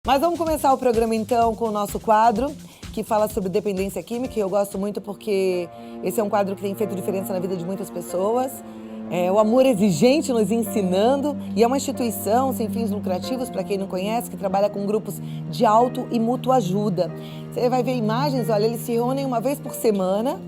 Mas vamos começar o programa então com o nosso quadro, que fala sobre dependência química, e eu gosto muito porque esse é um quadro que tem feito diferença na vida de muitas pessoas. O Amor Exigente nos ensinando, e é uma instituição sem fins lucrativos, para quem não conhece, que trabalha com grupos de auto e mútua ajuda. Você vai ver imagens, olha, eles se reúnem uma vez por semana,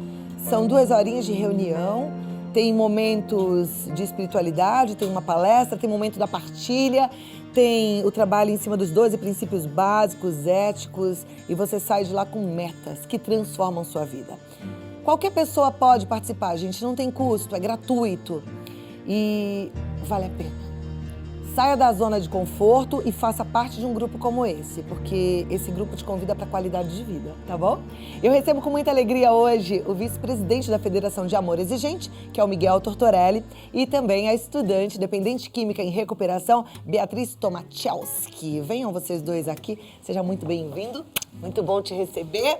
são 2 horinhas de reunião, tem momentos de espiritualidade, tem uma palestra, tem momento da partilha, tem o trabalho em cima dos 12 princípios básicos, éticos, e você sai de lá com metas que transformam sua vida. Qualquer pessoa pode participar, gente, não tem custo, é gratuito e vale a pena. Saia da zona de conforto e faça parte de um grupo como esse, porque esse grupo te convida para qualidade de vida, tá bom? Eu recebo com muita alegria hoje o vice-presidente da Federação de Amor Exigente, que é o Miguel Tortorelli, e também a estudante dependente química em recuperação, Beatriz Tomachelski. Venham vocês dois aqui, seja muito bem-vindo, muito bom te receber.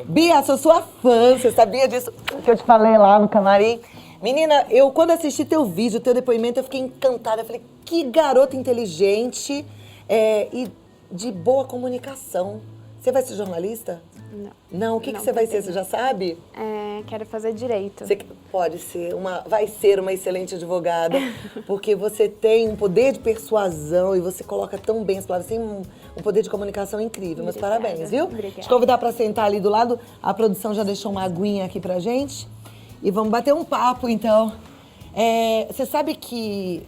Bia, sou sua fã, você sabia disso que eu te falei lá no camarim? Menina, eu quando assisti teu vídeo, teu depoimento, eu fiquei encantada. Eu falei, que garota inteligente e de boa comunicação. Você vai ser jornalista? Não. Não? O que você vai ser? Você já sabe? Quero fazer direito. Você pode ser vai ser uma excelente advogada, porque você tem um poder de persuasão e você coloca tão bem as palavras. Você tem um poder de comunicação incrível. Meus parabéns, viu? Obrigada. Te convidar para sentar ali do lado. A produção já deixou uma aguinha aqui pra gente. E vamos bater um papo, então. Você sabe que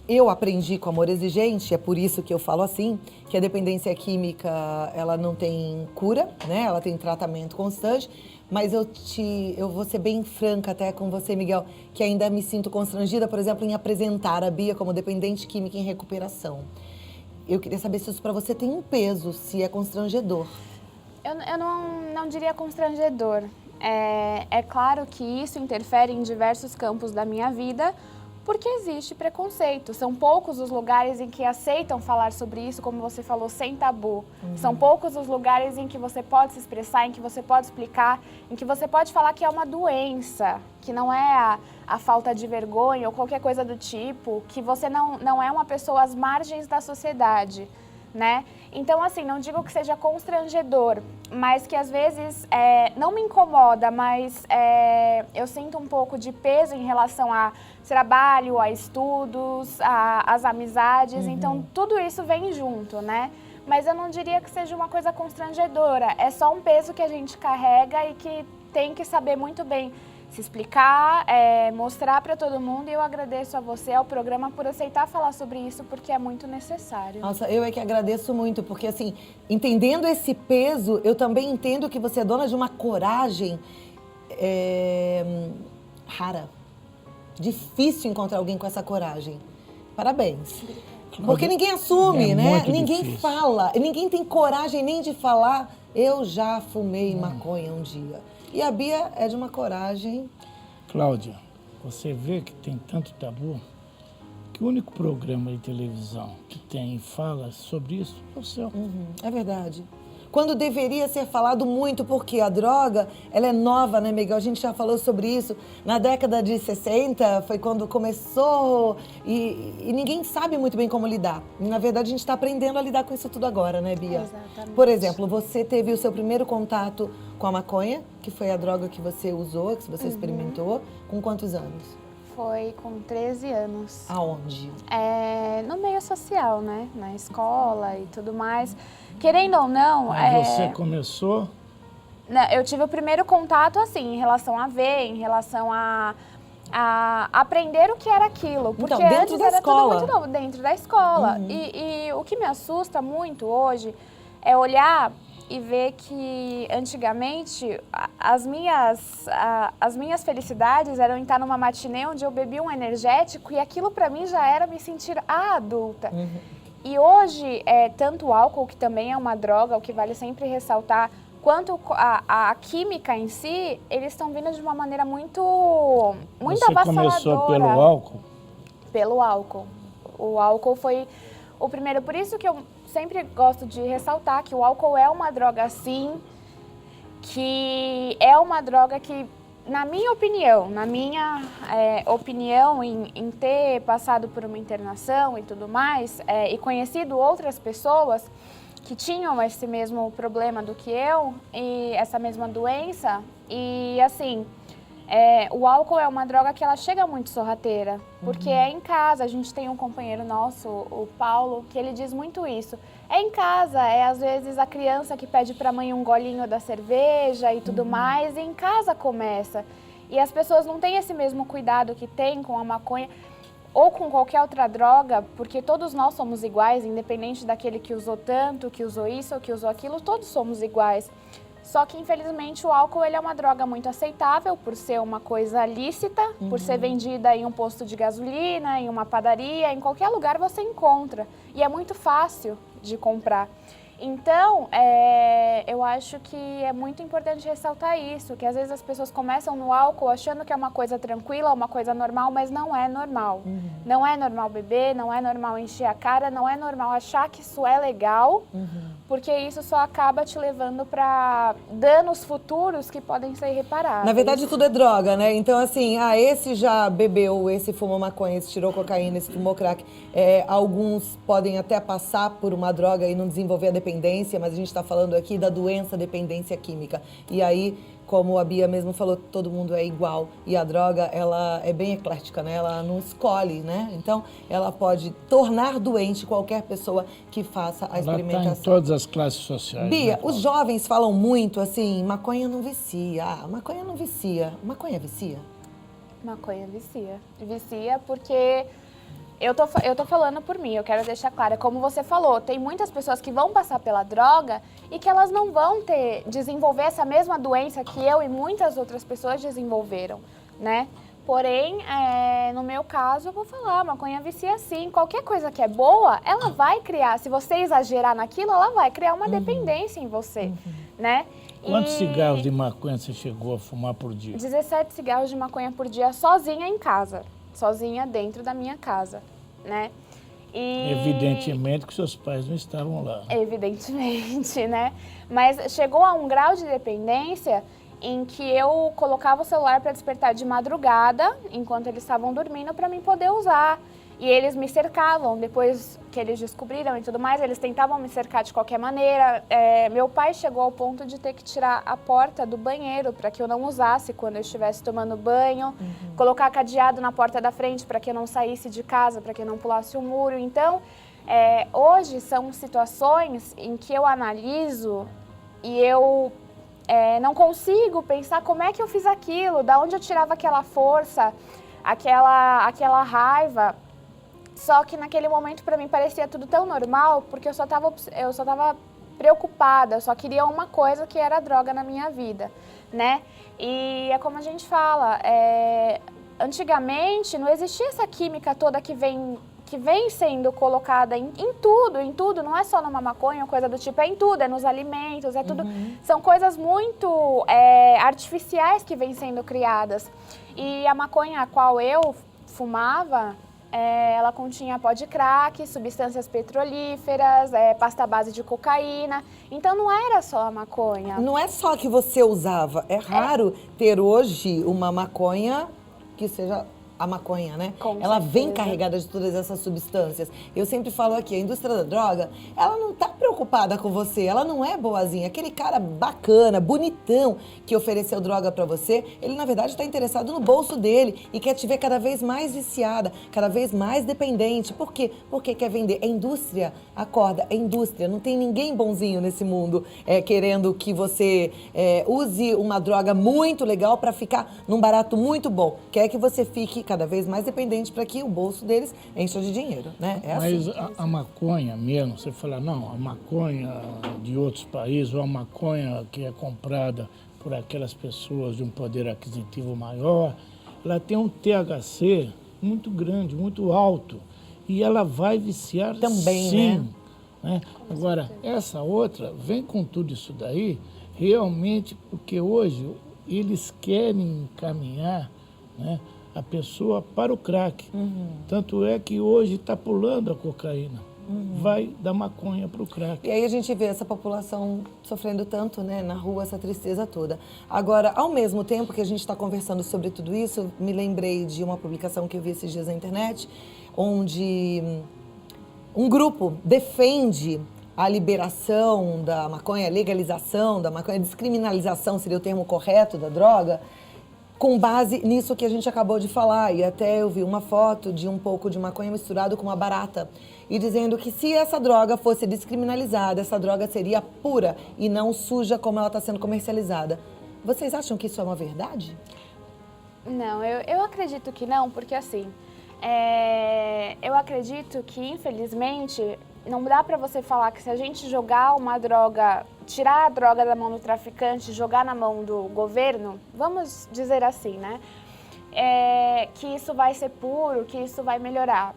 eu aprendi com Amor Exigente, é por isso que eu falo assim, que a dependência química, ela não tem cura, né? Ela tem tratamento constante, mas eu vou ser bem franca até com você, Miguel, que ainda me sinto constrangida, por exemplo, em apresentar a Bia como dependente química em recuperação. Eu queria saber se isso para você tem um peso, se é constrangedor. Eu não diria constrangedor. É claro que isso interfere em diversos campos da minha vida, porque existe preconceito. São poucos os lugares em que aceitam falar sobre isso, como você falou, sem tabu. São poucos os lugares em que você pode se expressar, em que você pode explicar, em que você pode falar que é uma doença, que não é a falta de vergonha ou qualquer coisa do tipo, que você não é uma pessoa às margens da sociedade, né? Então, assim, não digo que seja constrangedor, mas que às vezes não me incomoda, mas eu sinto um pouco de peso em relação a trabalho, a estudos, às amizades, então tudo isso vem junto, né? Mas eu não diria que seja uma coisa constrangedora, é só um peso que a gente carrega e que tem que saber muito bem se explicar, mostrar para todo mundo, e eu agradeço a você, ao programa, por aceitar falar sobre isso, porque é muito necessário. Nossa, eu é que agradeço muito, porque assim, entendendo esse peso, eu também entendo que você é dona de uma coragem rara. Difícil encontrar alguém com essa coragem. Parabéns. Porque ninguém assume, né? Ninguém difícil. fala, ninguém tem coragem nem de falar, eu já fumei maconha um dia. E a Bia é de uma coragem... Cláudia, você vê que tem tanto tabu que o único programa de televisão que tem e fala sobre isso é o seu. É verdade. Quando deveria ser falado muito, porque a droga, ela é nova, né, Miguel? A gente já falou sobre isso. Na década de 60, foi quando começou e ninguém sabe muito bem como lidar. E, na verdade, a gente está aprendendo a lidar com isso tudo agora, né, Bia? Exatamente. Por exemplo, você teve o seu primeiro contato com a maconha, que foi a droga que você usou, que você experimentou, com quantos anos? Foi com 13 anos. Aonde? No meio social, né? Na escola e tudo mais. Querendo ou não... Mas você começou... Eu tive o primeiro contato, assim, em relação a ver, em relação a aprender o que era aquilo. Porque Então, dentro antes da era escola. tudo muito novo, dentro da escola. E o que me assusta muito hoje é olhar e ver que antigamente as minhas felicidades eram em estar numa matinê onde eu bebia um energético e aquilo pra mim já era me sentir a adulta. E hoje, tanto o álcool, que também é uma droga, o que vale sempre ressaltar, quanto a química em si, eles estão vindo de uma maneira muito avassaladora. Você começou pelo álcool? Pelo álcool. O álcool foi o primeiro. Por isso que eu sempre gosto de ressaltar que o álcool é uma droga, sim, que é uma droga que na minha opinião em ter passado por uma internação e tudo mais, e conhecido outras pessoas que tinham esse mesmo problema do que eu, e essa mesma doença, e assim, o álcool é uma droga que ela chega muito sorrateira, porque é em casa. A gente tem um companheiro nosso, o Paulo, que ele diz muito isso. É em casa, às vezes a criança que pede para a mãe um golinho da cerveja e tudo mais, e em casa começa. E as pessoas não têm esse mesmo cuidado que tem com a maconha ou com qualquer outra droga, porque todos nós somos iguais, independente daquele que usou tanto, que usou isso ou que usou aquilo, todos somos iguais. Só que, infelizmente, o álcool ele é uma droga muito aceitável por ser uma coisa lícita, por ser vendida em um posto de gasolina, em uma padaria, em qualquer lugar você encontra. E é muito fácil de comprar. Então, eu acho que é muito importante ressaltar isso, que às vezes as pessoas começam no álcool achando que é uma coisa tranquila, uma coisa normal, mas não é normal. Não é normal beber, não é normal encher a cara, não é normal achar que isso é legal, porque isso só acaba te levando para danos futuros que podem ser irreparáveis. Na verdade, tudo é droga, né? Então, assim, esse já bebeu, esse fumou maconha, esse tirou cocaína, esse fumou crack. Alguns podem até passar por uma droga e não desenvolver a dependência, mas a gente está falando aqui da doença dependência química. E aí, como a Bia mesmo falou, todo mundo é igual. E a droga, ela é bem eclética, né? Ela não escolhe, né? Então, ela pode tornar doente qualquer pessoa que faça a experimentação. Ela está em todas as classes sociais. Bia, né? os jovens falam muito assim, maconha não vicia. Maconha não vicia. Maconha vicia? Maconha vicia. Vicia porque... Eu tô falando por mim, eu quero deixar claro, como você falou, tem muitas pessoas que vão passar pela droga e que elas não vão desenvolver essa mesma doença que eu e muitas outras pessoas desenvolveram, né? Porém, no meu caso, eu vou falar, maconha vicia sim. Qualquer coisa que é boa, ela vai criar, se você exagerar naquilo, ela vai criar uma dependência em você, né? Quantos cigarros de maconha você chegou a fumar por dia? 17 cigarros de maconha por dia sozinha em casa. Sozinha dentro da minha casa, né? E... Evidentemente que seus pais não estavam lá. Evidentemente, né? Mas chegou a um grau de dependência em que eu colocava o celular para despertar de madrugada, enquanto eles estavam dormindo, para mim poder usar. E eles me cercavam, depois que eles descobriram e tudo mais, eles tentavam me cercar de qualquer maneira. Meu pai chegou ao ponto de ter que tirar a porta do banheiro para que eu não usasse quando eu estivesse tomando banho, colocar cadeado na porta da frente para que eu não saísse de casa, para que eu não pulasse o muro. Então, hoje são situações em que eu analiso e eu não consigo pensar como é que eu fiz aquilo, da onde eu tirava aquela força, aquela raiva. Só que naquele momento para mim parecia tudo tão normal, porque eu só tava preocupada, eu só queria uma coisa que era droga na minha vida, né? E é como a gente fala, antigamente não existia essa química toda que vem sendo colocada em tudo, não é só numa maconha ou coisa do tipo, é em tudo, é nos alimentos, é tudo. São coisas muito artificiais que vêm sendo criadas. E a maconha a qual eu fumava, ela continha pó de crack, substâncias petrolíferas, pasta base de cocaína. Então não era só a maconha. Não é só que você usava. É raro ter hoje uma maconha que seja a maconha, né? Ela vem carregada de todas essas substâncias. Eu sempre falo aqui, a indústria da droga, ela não tá preocupada com você, ela não é boazinha. Aquele cara bacana, bonitão, que ofereceu droga pra você, ele na verdade tá interessado no bolso dele e quer te ver cada vez mais viciada, cada vez mais dependente. Por quê? Porque quer vender. É indústria, acorda, é indústria. Não tem ninguém bonzinho nesse mundo querendo que você use uma droga muito legal pra ficar num barato muito bom. Quer que você fique cada vez mais dependente para que o bolso deles encha de dinheiro, né? Mas assim. a maconha mesmo, você fala, não, a maconha de outros países ou a maconha que é comprada por aquelas pessoas de um poder aquisitivo maior, ela tem um THC muito grande, muito alto, e ela vai viciar também, sim. Né? Agora, essa outra vem com tudo isso daí, realmente, porque hoje eles querem encaminhar, né, a pessoa para o crack. Tanto é que hoje está pulando a cocaína. vai da maconha para o crack. E aí a gente vê essa população sofrendo tanto, né, na rua, essa tristeza toda. Agora, ao mesmo tempo que a gente está conversando sobre tudo isso, me lembrei de uma publicação que eu vi esses dias na internet, onde um grupo defende a liberação da maconha, a legalização da maconha, a descriminalização seria o termo correto da droga, com base nisso que a gente acabou de falar. E até eu vi uma foto de um pouco de maconha misturado com uma barata. E dizendo que se essa droga fosse descriminalizada, essa droga seria pura e não suja como ela está sendo comercializada. Vocês acham que isso é uma verdade? Não, eu acredito que não, porque assim, eu acredito que, infelizmente, não dá pra você falar que se a gente jogar uma droga, tirar a droga da mão do traficante, jogar na mão do governo, vamos dizer assim, né? Que isso vai ser puro, que isso vai melhorar.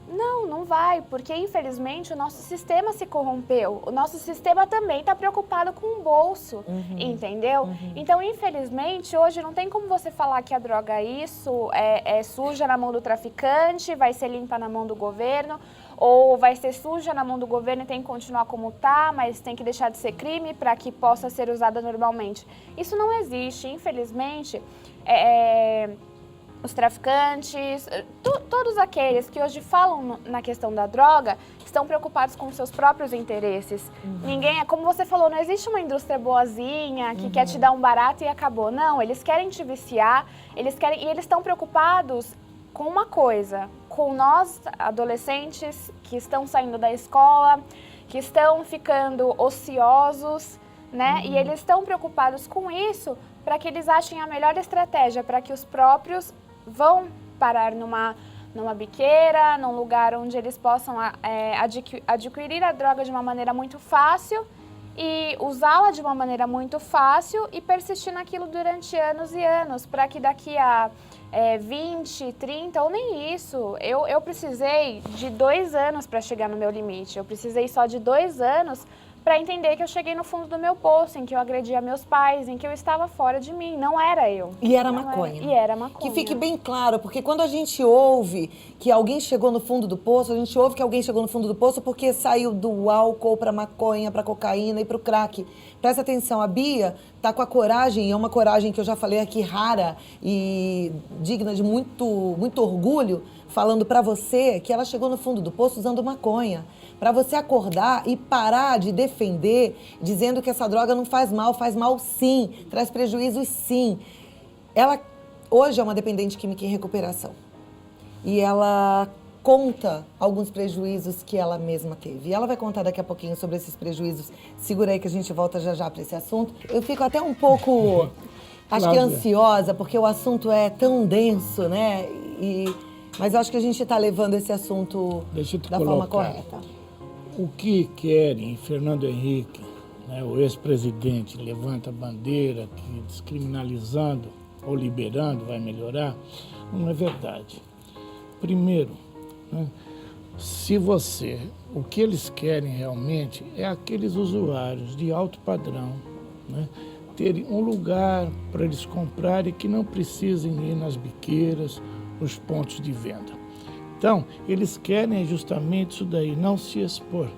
Não, não vai, porque infelizmente o nosso sistema se corrompeu. O nosso sistema também está preocupado com o bolso, entendeu? Então, infelizmente, hoje não tem como você falar que a droga é suja na mão do traficante, vai ser limpa na mão do governo, ou vai ser suja na mão do governo e tem que continuar como está, mas tem que deixar de ser crime para que possa ser usada normalmente. Isso não existe, infelizmente. Os traficantes, todos aqueles que hoje falam na questão da droga, estão preocupados com seus próprios interesses. Ninguém, como você falou, não existe uma indústria boazinha que quer te dar um barato e acabou. Não, eles querem te viciar, e eles estão preocupados com uma coisa, com nós, adolescentes, que estão saindo da escola, que estão ficando ociosos, né? E eles estão preocupados com isso para que eles achem a melhor estratégia, para que os próprios vão parar numa biqueira, num lugar onde eles possam adquirir a droga de uma maneira muito fácil e usá-la de uma maneira muito fácil e persistir naquilo durante anos e anos, para que daqui a 20, 30 ou nem isso, eu precisei de 2 anos para chegar no meu limite, eu precisei só de 2 anos para entender que eu cheguei no fundo do meu poço, em que eu agredia meus pais, em que eu estava fora de mim, não era eu. E era maconha. E era maconha. Que fique bem claro, porque quando a gente ouve que alguém chegou no fundo do poço, a gente ouve que alguém chegou no fundo do poço porque saiu do álcool para maconha, para cocaína e para o crack. Presta atenção, a Bia tá com a coragem, é uma coragem que eu já falei aqui, rara e digna de muito, muito orgulho, falando para você que ela chegou no fundo do poço usando maconha. Para você acordar e parar de defender, dizendo que essa droga não faz mal sim, traz prejuízos sim. Ela hoje é uma dependente química em recuperação. E ela conta alguns prejuízos que ela mesma teve. E ela vai contar daqui a pouquinho sobre esses prejuízos. Segura aí que a gente volta já para esse assunto. Eu fico até um pouco, acho que ansiosa, porque o assunto é tão denso, né? Mas eu acho que a gente está levando esse assunto da forma correta. O que querem Fernando Henrique, né, o ex-presidente, levanta a bandeira que descriminalizando ou liberando vai melhorar, não é verdade. Primeiro, né, o que eles querem realmente é aqueles usuários de alto padrão, né, terem um lugar para eles comprarem que não precisem ir nas biqueiras, nos pontos de venda. Então, eles querem justamente isso daí, não se expor.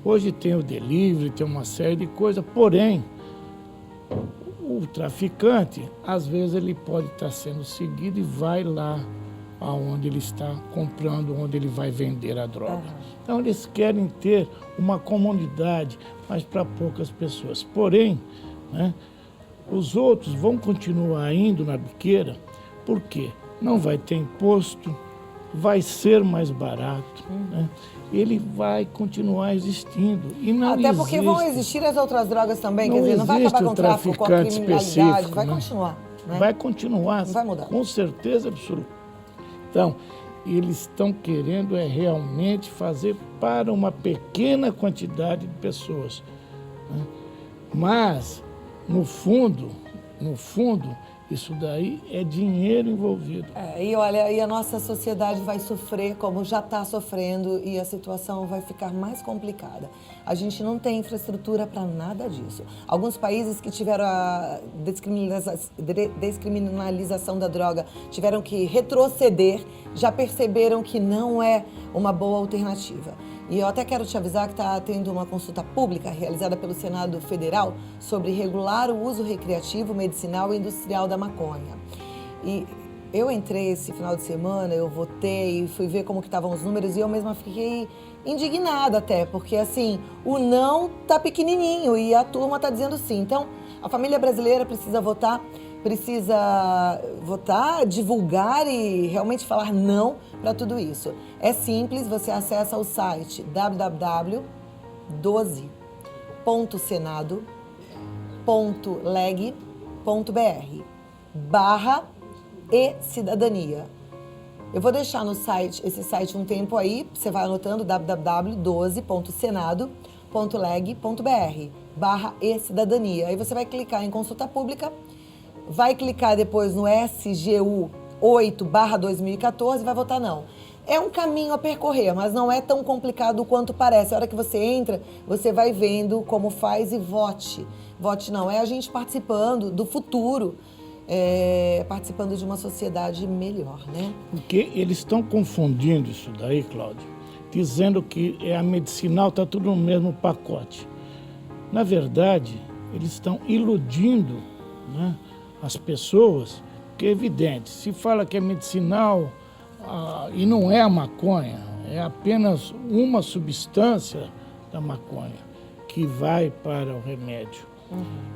Hoje tem o delivery, tem uma série de coisas, porém, o traficante, às vezes ele pode estar sendo seguido e vai lá aonde ele está comprando, onde ele vai vender a droga. Então, eles querem ter uma comunidade, mas para poucas pessoas. Porém, né, os outros vão continuar indo na biqueira, por quê? Não vai ter imposto, vai ser mais barato, né? Ele vai continuar existindo. E não até porque vão existir as outras drogas também, quer dizer, não vai acabar com o tráfico, com a criminalidade, vai continuar. Né? Vai continuar, não vai mudar. Com certeza absoluta. Então, eles estão querendo realmente fazer para uma pequena quantidade de pessoas. Né? Mas, no fundo, isso daí é dinheiro envolvido. E olha, e a nossa sociedade vai sofrer como já está sofrendo e a situação vai ficar mais complicada. A gente não tem infraestrutura para nada disso. Alguns países que tiveram a descriminalização da droga tiveram que retroceder, já perceberam que não é uma boa alternativa. E eu até quero te avisar que está tendo uma consulta pública realizada pelo Senado Federal sobre regular o uso recreativo, medicinal e industrial da maconha. E eu entrei esse final de semana, eu votei, fui ver como que estavam os números e eu mesma fiquei indignada até, porque assim, o não tá pequenininho e a turma tá dizendo sim. Então, a família brasileira precisa votar, divulgar e realmente falar não para tudo isso. É simples, você acessa o site www.12.leg.br/e-cidadania. Eu vou deixar no site, esse site um tempo aí, você vai anotando www.12.senado.leg.br/e-cidadania. Aí você vai clicar em consulta pública, vai clicar depois no SGU 8/2014 e vai votar não. É um caminho a percorrer, mas não é tão complicado quanto parece. A hora que você entra, você vai vendo como faz e vote. Vote não, é a gente participando do futuro, participando de uma sociedade melhor, né? Porque eles estão confundindo isso daí, Cláudio, dizendo que a medicinal está tudo no mesmo pacote. Na verdade, eles estão iludindo, né, as pessoas, porque é evidente, se fala que é medicinal e não é a maconha, é apenas uma substância da maconha que vai para o remédio.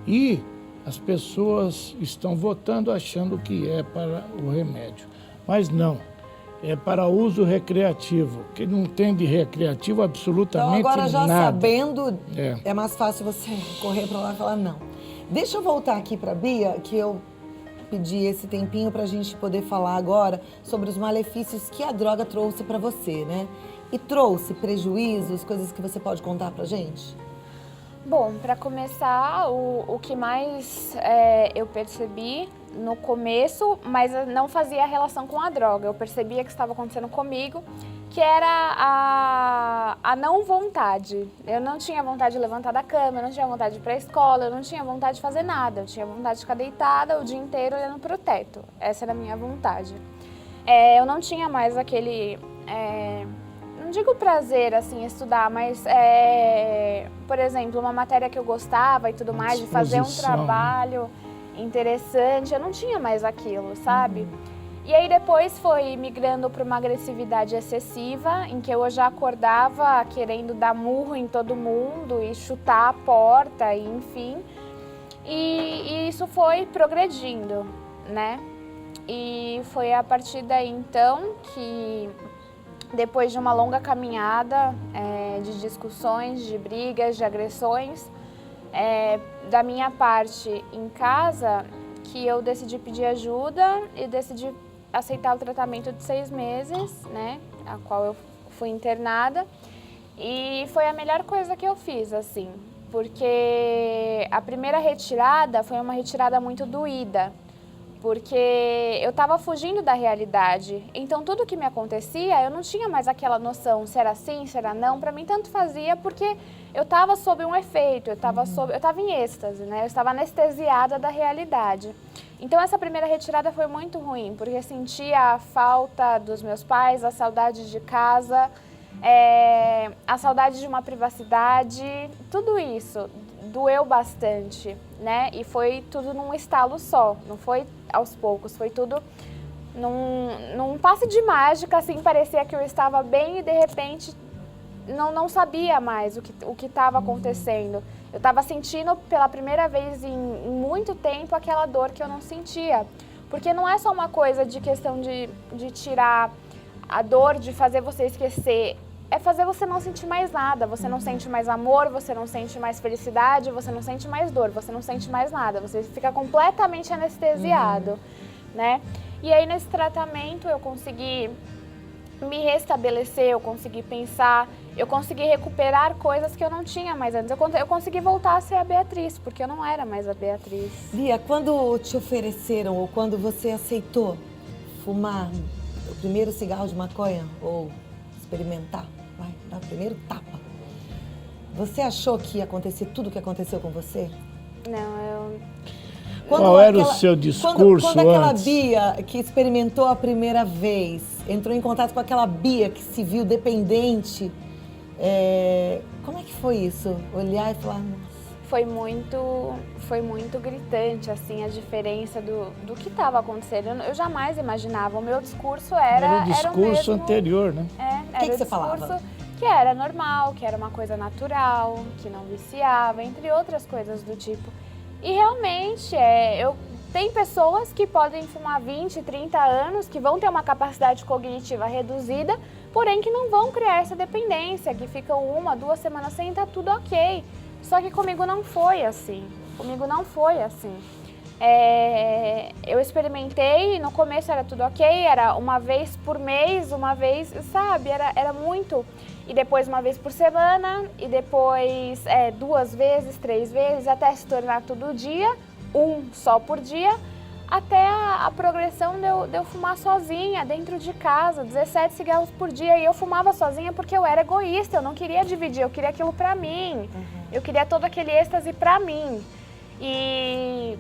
E as pessoas estão votando achando que é para o remédio. Mas não, é para uso recreativo, que não tem de recreativo absolutamente nada. Então agora já sabendo, é mais fácil você correr para lá e falar não. Deixa eu voltar aqui para a Bia, que eu pedi esse tempinho para a gente poder falar agora sobre os malefícios que a droga trouxe para você, né? E trouxe prejuízos, coisas que você pode contar para a gente? Bom, para começar, o que mais eu percebi no começo, mas não fazia relação com a droga, eu percebia que estava acontecendo comigo, que era a não vontade. Eu não tinha vontade de levantar da cama, eu não tinha vontade de ir para a escola, eu não tinha vontade de fazer nada, eu tinha vontade de ficar deitada o dia inteiro olhando para o teto. Essa era a minha vontade. Eu não tinha mais aquele... não digo prazer, assim, estudar, mas, por exemplo, uma matéria que eu gostava e tudo mais, de fazer um trabalho interessante, eu não tinha mais aquilo, sabe? E aí depois foi migrando para uma agressividade excessiva, em que eu já acordava querendo dar murro em todo mundo e chutar a porta, e, enfim. E isso foi progredindo, né? E foi a partir daí, então, que... depois de uma longa caminhada de discussões, de brigas, de agressões, da minha parte em casa, que eu decidi pedir ajuda e decidi aceitar o tratamento de 6 meses, né, a qual eu fui internada. E foi a melhor coisa que eu fiz, assim, porque a primeira retirada foi uma retirada muito doída, porque eu estava fugindo da realidade. Então, tudo que me acontecia, eu não tinha mais aquela noção se era sim, se era não. Para mim, tanto fazia, porque eu estava sob um efeito, eu estava em êxtase, né? Eu estava anestesiada da realidade. Então, essa primeira retirada foi muito ruim, porque eu sentia a falta dos meus pais, a saudade de casa, a saudade de uma privacidade, tudo isso doeu bastante, né? E foi tudo num estalo só, não foi aos poucos, foi tudo num passe de mágica, assim, parecia que eu estava bem e de repente não sabia mais o que estava acontecendo. Eu estava sentindo pela primeira vez em muito tempo aquela dor que eu não sentia, porque não é só uma coisa de questão de tirar a dor, de fazer você esquecer, é fazer você não sentir mais nada, você não sente mais amor, você não sente mais felicidade, você não sente mais dor, você não sente mais nada, você fica completamente anestesiado, né? E aí nesse tratamento eu consegui me restabelecer, eu consegui pensar, eu consegui recuperar coisas que eu não tinha mais antes, eu consegui voltar a ser a Beatriz, porque eu não era mais a Beatriz. Bia, quando te ofereceram ou quando você aceitou fumar o primeiro cigarro de maconha ou experimentar, vai, dar o primeiro tapa, você achou que ia acontecer tudo o que aconteceu com você? Não, Qual era o seu discurso quando aquela antes? Bia que experimentou a primeira vez, entrou em contato com aquela Bia que se viu dependente, Como é que foi isso? Olhar e falar, nossa... Foi muito gritante, assim, a diferença do que estava acontecendo. Eu jamais imaginava. O meu discurso era o discurso anterior, né? O que você falava? Que era normal, que era uma coisa natural, que não viciava, entre outras coisas do tipo. E realmente, tem pessoas que podem fumar 20, 30 anos, que vão ter uma capacidade cognitiva reduzida, porém que não vão criar essa dependência, que ficam 1, 2 semanas sem, tá tudo ok. Só que comigo não foi assim. Eu experimentei e no começo era tudo ok, era uma vez por mês, uma vez, sabe? Era muito. E depois uma vez por semana, e depois 2 vezes, 3 vezes, até se tornar todo dia, 1 só por dia, até a progressão de eu fumar sozinha, dentro de casa, 17 cigarros por dia. E eu fumava sozinha porque eu era egoísta, eu não queria dividir, eu queria aquilo pra mim. Eu queria todo aquele êxtase pra mim. E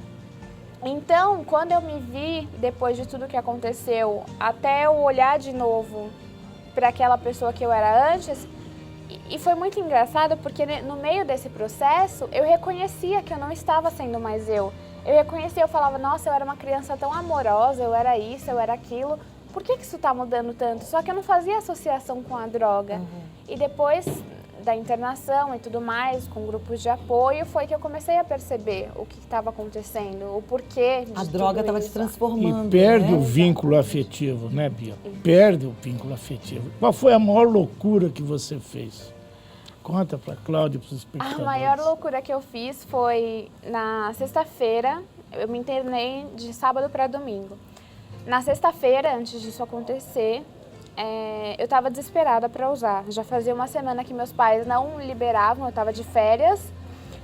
então, quando eu me vi, depois de tudo que aconteceu, até eu olhar de novo para aquela pessoa que eu era antes, e foi muito engraçado porque no meio desse processo eu reconhecia que eu não estava sendo mais eu. Eu reconhecia, eu falava, nossa, eu era uma criança tão amorosa, eu era isso, eu era aquilo, por que isso está mudando tanto? Só que eu não fazia associação com a droga. E depois da internação e tudo mais, com grupos de apoio, foi que eu comecei a perceber o que estava acontecendo, o porquê de A droga estava te transformando. E perde o vínculo afetivo, né, Bia? Perde o vínculo afetivo. Qual foi a maior loucura que você fez? Conta para Cláudia e para os espectadores. A maior loucura que eu fiz foi na sexta-feira, eu me internei de sábado para domingo. Na sexta-feira, antes disso acontecer, eu estava desesperada para usar. Já fazia uma semana que meus pais não liberavam, eu estava de férias,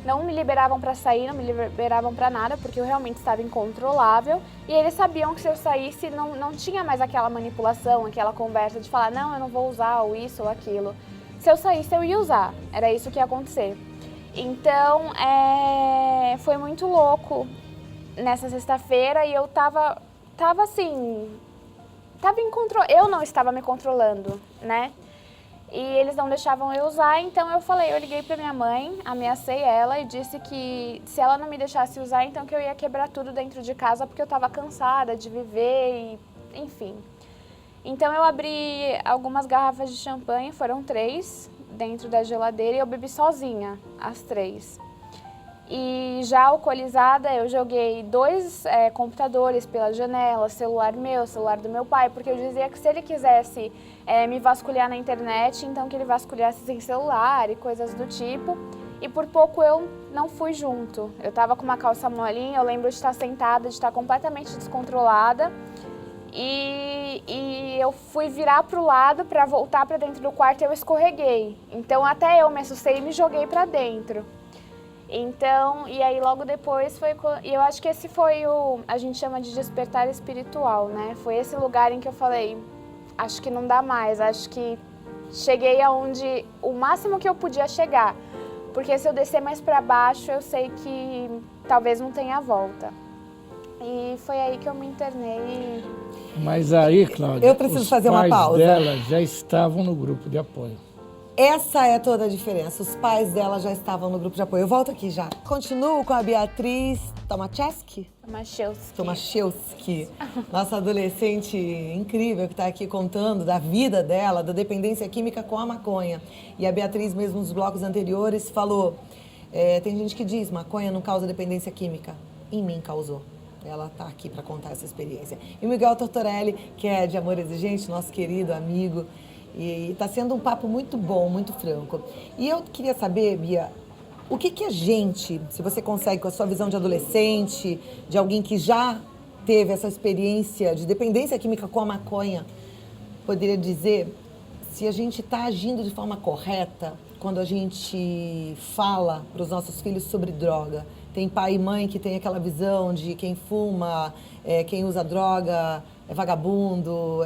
não me liberavam para sair, não me liberavam para nada, porque eu realmente estava incontrolável. E eles sabiam que se eu saísse, não tinha mais aquela manipulação, aquela conversa de falar, não, eu não vou usar, ou isso ou aquilo. Se eu saísse, eu ia usar. Era isso que ia acontecer. Então, foi muito louco nessa sexta-feira e eu tava assim... Eu não estava me controlando, né? E eles não deixavam eu usar, então eu liguei pra minha mãe, ameacei ela e disse que se ela não me deixasse usar, então que eu ia quebrar tudo dentro de casa porque eu estava cansada de viver e enfim. Então eu abri algumas garrafas de champanhe, foram 3 dentro da geladeira e eu bebi sozinha, as 3. E já alcoolizada, eu joguei 2 computadores pela janela, celular meu, celular do meu pai, porque eu dizia que se ele quisesse me vasculhar na internet, então que ele vasculhasse sem celular e coisas do tipo. E por pouco eu não fui junto. Eu estava com uma calça molinha, eu lembro de estar sentada, de estar completamente descontrolada. E eu fui virar para o lado para voltar para dentro do quarto e eu escorreguei. Então até eu me assustei e me joguei para dentro. Então, e aí logo depois e eu acho que esse foi a gente chama de despertar espiritual, né? Foi esse lugar em que eu falei, acho que não dá mais, acho que cheguei aonde o máximo que eu podia chegar. Porque se eu descer mais para baixo, eu sei que talvez não tenha volta. E foi aí que eu me internei. Mas aí, Cláudia, eu preciso fazer uma pausa. Os pais dela já estavam no grupo de apoio. Essa é toda a diferença. Os pais dela já estavam no grupo de apoio. Eu volto aqui já. Continuo com a Beatriz Tomaszewski. Tomaszewski. Nossa adolescente incrível que está aqui contando da vida dela, da dependência química com a maconha. E a Beatriz, mesmo nos blocos anteriores, falou, tem gente que diz, maconha não causa dependência química. Em mim causou. Ela está aqui para contar essa experiência. E o Miguel Tortorelli, que é de Amor Exigente, nosso querido amigo. E está sendo um papo muito bom, muito franco. E eu queria saber, Bia, o que a gente, se você consegue, com a sua visão de adolescente, de alguém que já teve essa experiência de dependência química com a maconha, poderia dizer se a gente está agindo de forma correta quando a gente fala para os nossos filhos sobre droga. Tem pai e mãe que tem aquela visão de quem fuma, quem usa droga é vagabundo.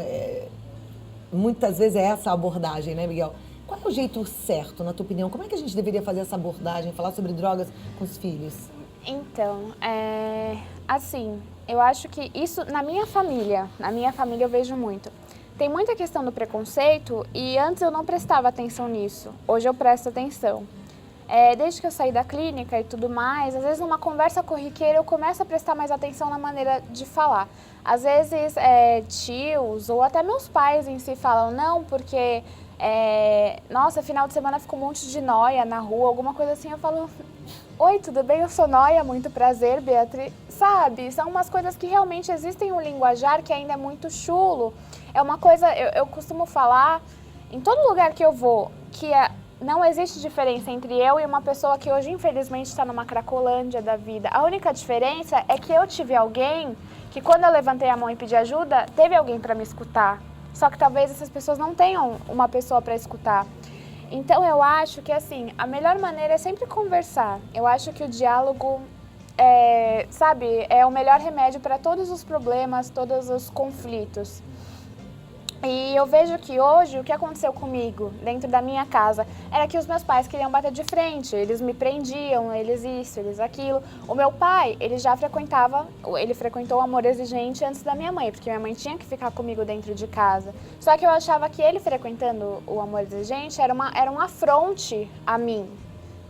Muitas vezes é essa a abordagem, né, Miguel? Qual é o jeito certo, na tua opinião? Como é que a gente deveria fazer essa abordagem, falar sobre drogas com os filhos? Então, assim, eu acho que isso, na minha família eu vejo muito. tem muita questão do preconceito e antes eu não prestava atenção nisso. Hoje eu presto atenção. Desde que eu saí da clínica e tudo mais, às vezes numa conversa corriqueira eu começo a prestar mais atenção na maneira de falar. Às vezes tios ou até meus pais em si falam, não, porque, nossa, final de semana fica um monte de nóia na rua, alguma coisa assim. Eu falo, oi, tudo bem? Eu sou nóia, muito prazer, Beatriz. Sabe, são umas coisas que realmente existem um linguajar que ainda é muito chulo. É uma coisa, eu costumo falar, em todo lugar que eu vou, que não existe diferença entre eu e uma pessoa que hoje, infelizmente, está numa cracolândia da vida. A única diferença é que eu tive alguém que, quando eu levantei a mão e pedi ajuda, teve alguém para me escutar. Só que talvez essas pessoas não tenham uma pessoa para escutar. Então, eu acho que, assim, a melhor maneira é sempre conversar. Eu acho que o diálogo, é o melhor remédio para todos os problemas, todos os conflitos. E eu vejo que hoje, o que aconteceu comigo, dentro da minha casa, era que os meus pais queriam bater de frente, eles me prendiam, eles isso, eles aquilo. O meu pai, ele frequentou o amor exigente antes da minha mãe, porque minha mãe tinha que ficar comigo dentro de casa. Só que eu achava que ele frequentando o amor exigente era um afronte a mim,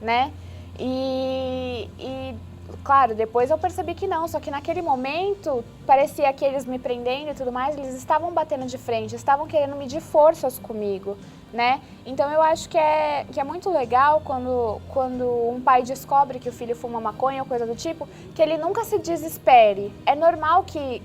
né? Claro, depois eu percebi que não, só que naquele momento parecia que eles me prendendo e tudo mais, eles estavam batendo de frente, estavam querendo medir forças comigo, né? Então eu acho que é muito legal quando um pai descobre que o filho fuma maconha ou coisa do tipo, que ele nunca se desespere. É normal que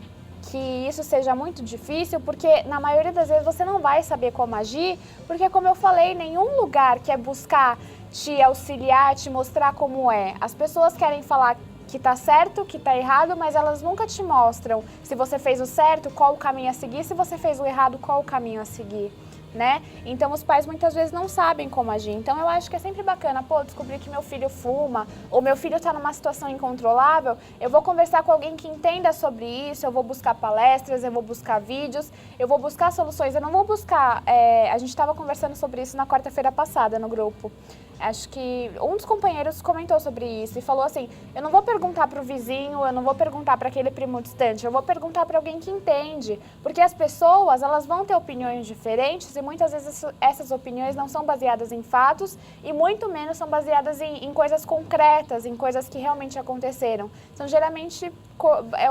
isso seja muito difícil, porque na maioria das vezes você não vai saber como agir, porque como eu falei, nenhum lugar quer buscar te auxiliar, te mostrar como é. As pessoas querem falar que tá certo, que tá errado, mas elas nunca te mostram se você fez o certo, qual o caminho a seguir, se você fez o errado, qual o caminho a seguir, né? Então os pais muitas vezes não sabem como agir. Então eu acho que é sempre bacana, descobrir que meu filho fuma, ou meu filho tá numa situação incontrolável, eu vou conversar com alguém que entenda sobre isso, eu vou buscar palestras, eu vou buscar vídeos, eu vou buscar soluções, eu não vou buscar... a gente estava conversando sobre isso na quarta-feira passada no grupo. Acho que um dos companheiros comentou sobre isso e falou assim, eu não vou perguntar para o vizinho, eu não vou perguntar para aquele primo distante, eu vou perguntar para alguém que entende, porque as pessoas, elas vão ter opiniões diferentes e muitas vezes essas opiniões não são baseadas em fatos e muito menos são baseadas em coisas concretas, em coisas que realmente aconteceram. São geralmente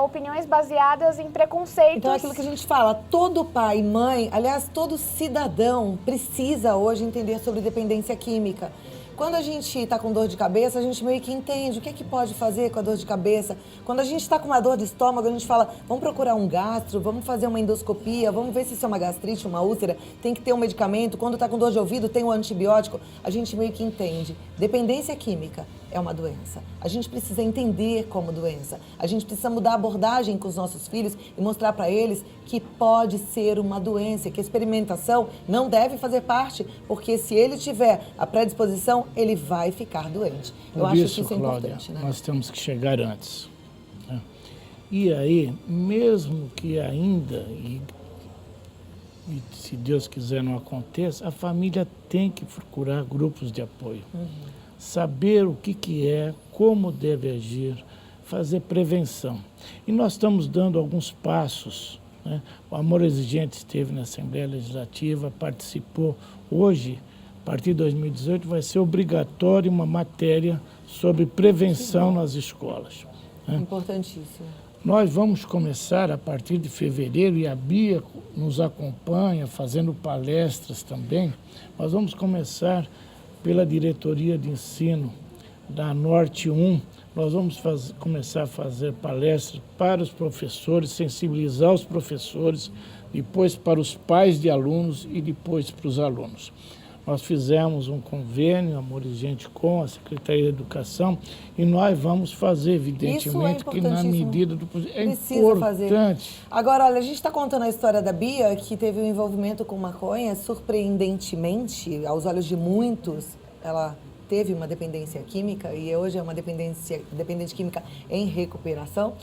opiniões baseadas em preconceitos. Então é aquilo que a gente fala, todo pai e mãe, aliás, todo cidadão precisa hoje entender sobre dependência química. Quando a gente está com dor de cabeça, a gente meio que entende o que é que pode fazer com a dor de cabeça. Quando a gente está com uma dor de estômago, a gente fala, vamos procurar um gastro, vamos fazer uma endoscopia, vamos ver se isso é uma gastrite, uma úlcera, tem que ter um medicamento. Quando está com dor de ouvido, tem um antibiótico. A gente meio que entende. Dependência química é uma doença. A gente precisa entender como doença. A gente precisa mudar a abordagem com os nossos filhos e mostrar para eles que pode ser uma doença, que a experimentação não deve fazer parte, porque se ele tiver a predisposição, ele vai ficar doente. Eu acho que isso é importante, né? Nós temos que chegar antes, né? E aí, mesmo que ainda, e se Deus quiser não aconteça, a família tem que procurar grupos de apoio. Saber o que é, como deve agir, fazer prevenção. E nós estamos dando alguns passos, né? O Amor Exigente esteve na Assembleia Legislativa, participou. Hoje, a partir de 2018, vai ser obrigatório uma matéria sobre prevenção nas escolas, né? Importantíssimo. Nós vamos começar a partir de fevereiro, e a Bia nos acompanha, fazendo palestras também. Nós vamos começar pela Diretoria de Ensino da Norte 1, nós vamos começar a fazer palestras para os professores, sensibilizar os professores, depois para os pais de alunos e depois para os alunos. Nós fizemos um convênio, Amor Exigente, com a Secretaria de Educação, e nós vamos fazer, evidentemente, que na medida do possível. É importante. Fazer. Agora, olha, a gente está contando a história da Bia, que teve um envolvimento com maconha, surpreendentemente, aos olhos de muitos, ela teve uma dependência química e hoje é uma dependente química em recuperação.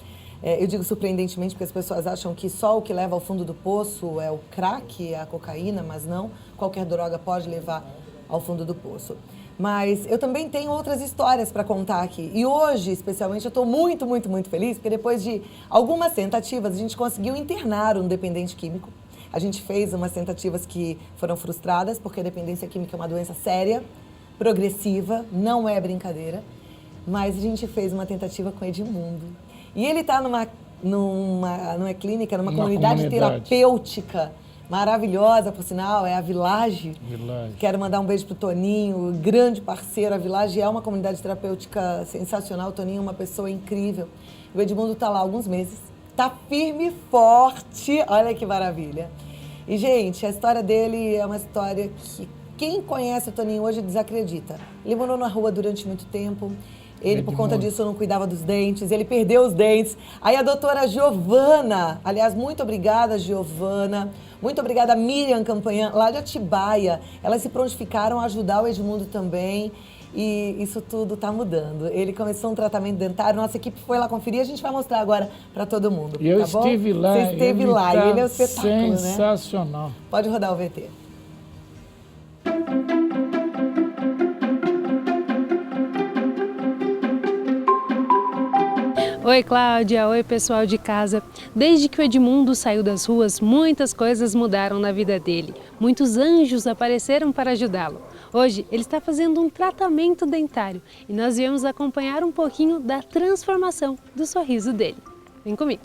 Eu digo surpreendentemente porque as pessoas acham que só o que leva ao fundo do poço é o crack, é a cocaína, mas não, qualquer droga pode levar ao fundo do poço. Mas eu também tenho outras histórias para contar aqui. E hoje, especialmente, eu estou muito, muito, muito feliz, porque depois de algumas tentativas, a gente conseguiu internar um dependente químico A gente fez umas tentativas que foram frustradas, porque a dependência química é uma doença séria, progressiva, não é brincadeira. Mas a gente fez uma tentativa com o Edmundo. E ele está numa clínica, numa comunidade terapêutica maravilhosa, por sinal, é a Village. Quero mandar um beijo pro Toninho, grande parceiro. A Village é uma comunidade terapêutica sensacional. O Toninho é uma pessoa incrível. O Edmundo está lá há alguns meses, está firme e forte. Olha que maravilha. E, gente, a história dele é uma história que quem conhece o Toninho hoje desacredita. Ele morou na rua durante muito tempo. Ele, por conta disso, não cuidava dos dentes, ele perdeu os dentes. Aí a doutora Giovana, aliás, muito obrigada, Giovana. Muito obrigada, Miriam Campanhã, lá de Atibaia. Elas se prontificaram a ajudar o Edmundo também. E isso tudo está mudando. Ele começou um tratamento dentário, nossa equipe foi lá conferir, a gente vai mostrar agora para todo mundo. E eu estive lá. Você esteve lá, e ele é um espetáculo, sensacional. Né? Pode rodar o VT. Oi, Cláudia. Oi, pessoal de casa. Desde que o Edmundo saiu das ruas, muitas coisas mudaram na vida dele. Muitos anjos apareceram para ajudá-lo. Hoje, ele está fazendo um tratamento dentário e nós viemos acompanhar um pouquinho da transformação do sorriso dele. Vem comigo.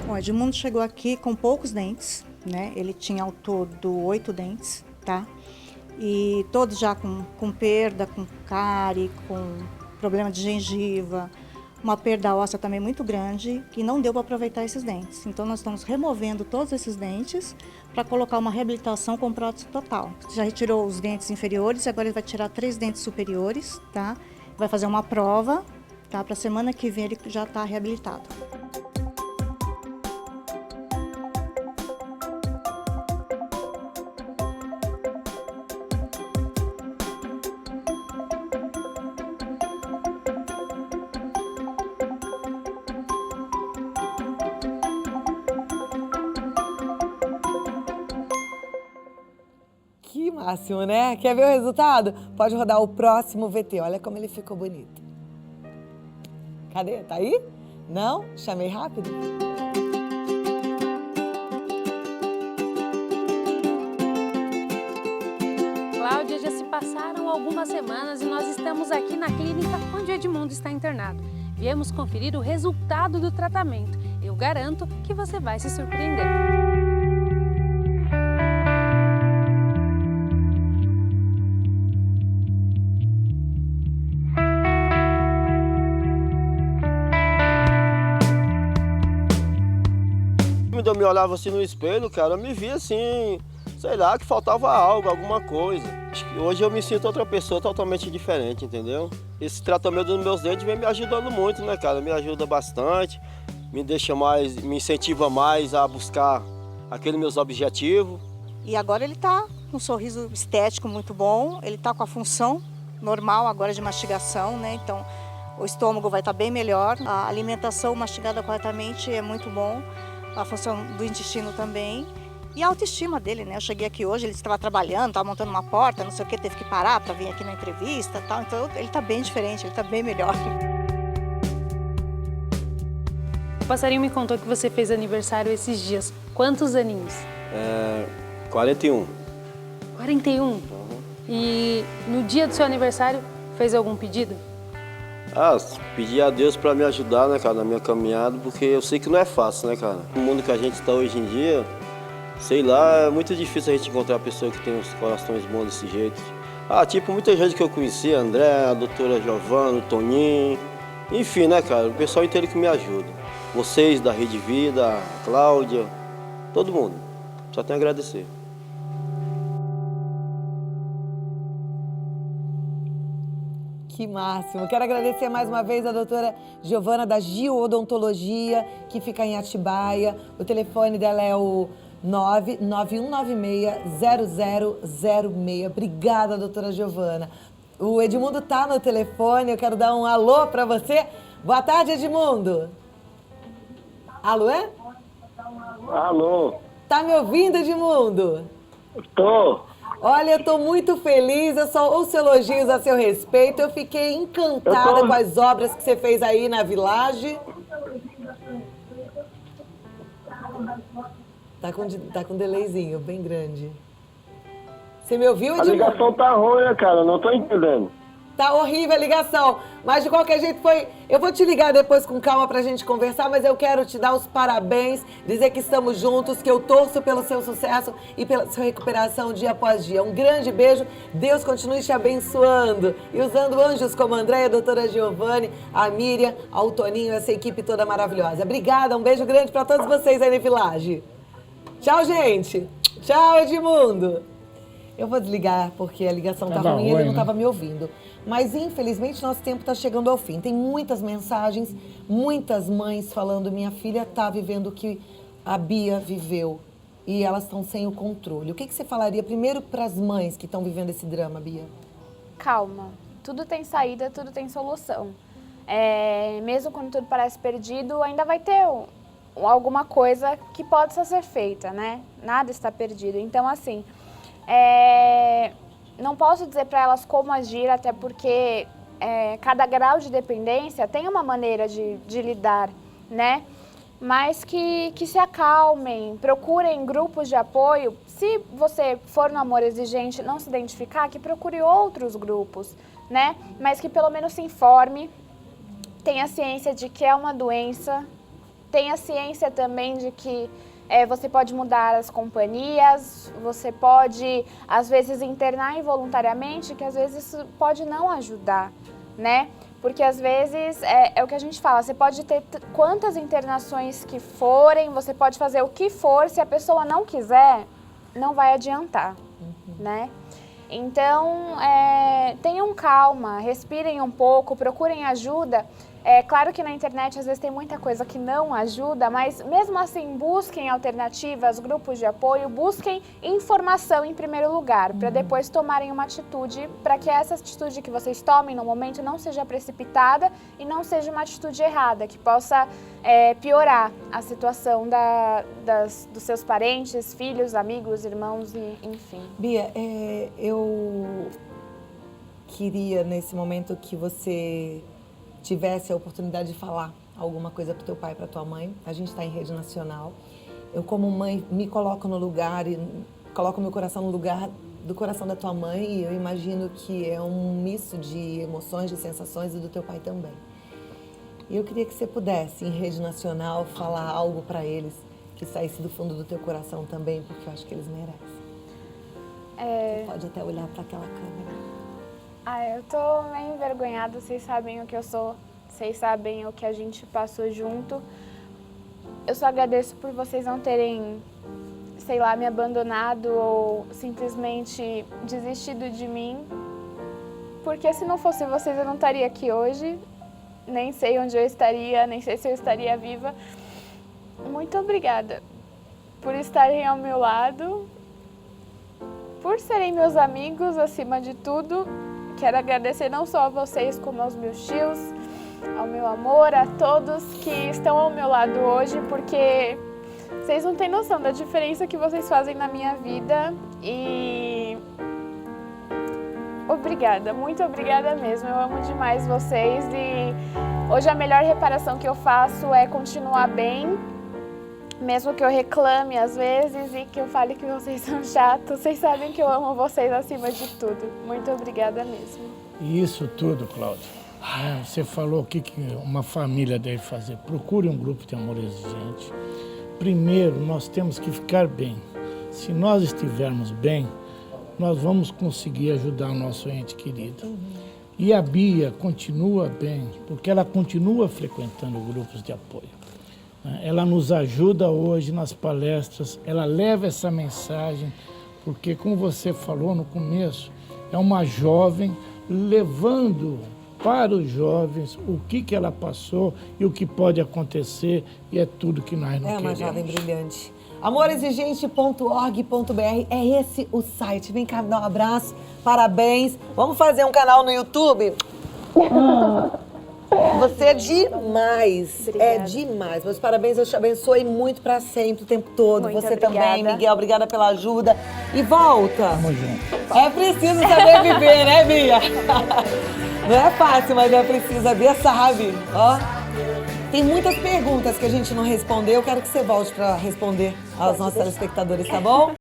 O Edmundo chegou aqui com poucos dentes, né? Ele tinha ao todo 8 dentes, tá? E todos já com perda, com cárie, com problema de gengiva, uma perda óssea também muito grande, que não deu para aproveitar esses dentes. Então nós estamos removendo todos esses dentes para colocar uma reabilitação com prótese total. Já retirou os dentes inferiores e agora ele vai tirar 3 dentes superiores, tá? Vai fazer uma prova, tá? Para a semana que vem ele já está reabilitado. Que máximo, né? Quer ver o resultado? Pode rodar o próximo VT. Olha como ele ficou bonito. Cadê? Tá aí? Não? Chamei rápido? Cláudia, já se passaram algumas semanas e nós estamos aqui na clínica onde o Edmundo está internado. Viemos conferir o resultado do tratamento. Eu garanto que você vai se surpreender. Quando eu me olhava assim no espelho, cara, eu me via assim, sei lá, que faltava algo, alguma coisa. Hoje eu me sinto outra pessoa totalmente diferente, entendeu? Esse tratamento dos meus dentes vem me ajudando muito, né, cara? Me ajuda bastante, me deixa mais, me incentiva mais a buscar aqueles meus objetivos. E agora ele tá com um sorriso estético muito bom, ele tá com a função normal agora de mastigação, né? Então o estômago vai estar bem melhor, a alimentação mastigada corretamente é muito bom. A função do intestino também e a autoestima dele, né? Eu cheguei aqui hoje, ele estava trabalhando, estava montando uma porta, não sei o que, teve que parar para vir aqui na entrevista e tal, então ele está bem diferente, ele está bem melhor. O passarinho me contou que você fez aniversário esses dias. Quantos aninhos? 41. 41? Uhum. E no dia do seu aniversário, fez algum pedido? Pedi a Deus para me ajudar, né, cara, na minha caminhada, porque eu sei que não é fácil, né, cara? No mundo que a gente está hoje em dia, sei lá, é muito difícil a gente encontrar uma pessoa que tem uns corações bons desse jeito. Tipo, muita gente que eu conheci, a André, a doutora Giovana, o Toninho, enfim, né, cara, o pessoal inteiro que me ajuda. Vocês da Rede Vida, a Cláudia, todo mundo. Só tenho a agradecer. Que máximo. Quero agradecer mais uma vez a doutora Giovana da Gio Odontologia, que fica em Atibaia. O telefone dela é o 99196-0006. Obrigada, doutora Giovana. O Edmundo tá no telefone, eu quero dar um alô para você. Boa tarde, Edmundo. Alô, é? Alô. Tá me ouvindo, Edmundo? Tô. Olha, eu estou muito feliz, eu só ouço elogios a seu respeito. Eu fiquei encantada com as obras que você fez aí na Village. Tá com delayzinho, bem grande. Você me ouviu, A Edmundo? ligação tá ruim, né, cara? Não tô entendendo. Tá horrível a ligação, mas de qualquer jeito foi... Eu vou te ligar depois com calma pra gente conversar, mas eu quero te dar os parabéns, dizer que estamos juntos, que eu torço pelo seu sucesso e pela sua recuperação dia após dia. Um grande beijo, Deus continue te abençoando e usando anjos como a Andréia, a doutora Giovanni, a Miriam, ao Toninho, essa equipe toda maravilhosa. Obrigada, um beijo grande pra todos vocês aí na Village. Tchau, gente. Tchau, Edmundo. Eu vou desligar porque a ligação tá ruim e ele não estava me ouvindo. Mas, infelizmente, nosso tempo está chegando ao fim. Tem muitas mensagens, muitas mães falando: minha filha está vivendo o que a Bia viveu e elas estão sem o controle. O que você falaria primeiro para as mães que estão vivendo esse drama, Bia? Calma. Tudo tem saída, tudo tem solução. Mesmo quando tudo parece perdido, ainda vai ter alguma coisa que possa ser feita, né? Nada está perdido. Então, assim... não posso dizer para elas como agir, até porque cada grau de dependência tem uma maneira de lidar, né? Mas que se acalmem, procurem grupos de apoio. Se você for no amor exigente e não se identificar, que procure outros grupos, né? Mas que pelo menos se informe, tenha ciência de que é uma doença, tenha ciência também de que você pode mudar as companhias, você pode, às vezes, internar involuntariamente, que às vezes isso pode não ajudar, né? Porque, às vezes, é o que a gente fala, você pode ter quantas internações que forem, você pode fazer o que for, se a pessoa não quiser, não vai adiantar, né? Então, tenham calma, respirem um pouco, procurem ajuda. Claro que na internet às vezes tem muita coisa que não ajuda, mas mesmo assim busquem alternativas, grupos de apoio, busquem informação em primeiro lugar, para depois tomarem uma atitude, para que essa atitude que vocês tomem no momento não seja precipitada e não seja uma atitude errada, que possa piorar a situação dos seus parentes, filhos, amigos, irmãos, e enfim. Bia, eu queria nesse momento que você tivesse a oportunidade de falar alguma coisa pro teu pai, pra tua mãe. A gente está em rede nacional. Eu, como mãe, me coloco no lugar e coloco meu coração no lugar do coração da tua mãe, e eu imagino que é um misto de emoções, de sensações, e do teu pai também. E eu queria que você pudesse, em rede nacional, falar algo para eles que saísse do fundo do teu coração também, porque eu acho que eles merecem. Você pode até olhar para aquela câmera. Eu tô meio envergonhada, vocês sabem o que eu sou, vocês sabem o que a gente passou junto. Eu só agradeço por vocês não terem, sei lá, me abandonado ou simplesmente desistido de mim. Porque se não fosse vocês eu não estaria aqui hoje, nem sei onde eu estaria, nem sei se eu estaria viva. Muito obrigada por estarem ao meu lado, por serem meus amigos acima de tudo. Quero agradecer não só a vocês, como aos meus tios, ao meu amor, a todos que estão ao meu lado hoje, porque vocês não têm noção da diferença que vocês fazem na minha vida. E obrigada, muito obrigada mesmo. Eu amo demais vocês e hoje a melhor reparação que eu faço é continuar bem, mesmo que eu reclame às vezes e que eu fale que vocês são chatos, vocês sabem que eu amo vocês acima de tudo. Muito obrigada mesmo. E isso tudo, Cláudia, você falou o que uma família deve fazer. Procure um grupo de amor exigente. Primeiro, nós temos que ficar bem. Se nós estivermos bem, nós vamos conseguir ajudar o nosso ente querido. E a Bia continua bem, porque ela continua frequentando grupos de apoio. Ela nos ajuda hoje nas palestras, ela leva essa mensagem, porque, como você falou no começo, é uma jovem levando para os jovens o que ela passou e o que pode acontecer, e é tudo que nós não queremos. É uma jovem brilhante. Amorexigente.org.br é esse o site. Vem cá, me dá um abraço, parabéns. Vamos fazer um canal no YouTube? Você é demais. Obrigada. É demais. Meus parabéns, eu te abençoe muito pra sempre, o tempo todo. Muito Você obrigada. também, Miguel. Obrigada pela ajuda. E volta. Tamo junto. É preciso saber viver, né, Bia? Não é fácil, mas é preciso. A Bia sabe. Ó. Tem muitas perguntas que a gente não respondeu. Eu quero que você volte para responder aos nossos telespectadores, tá bom?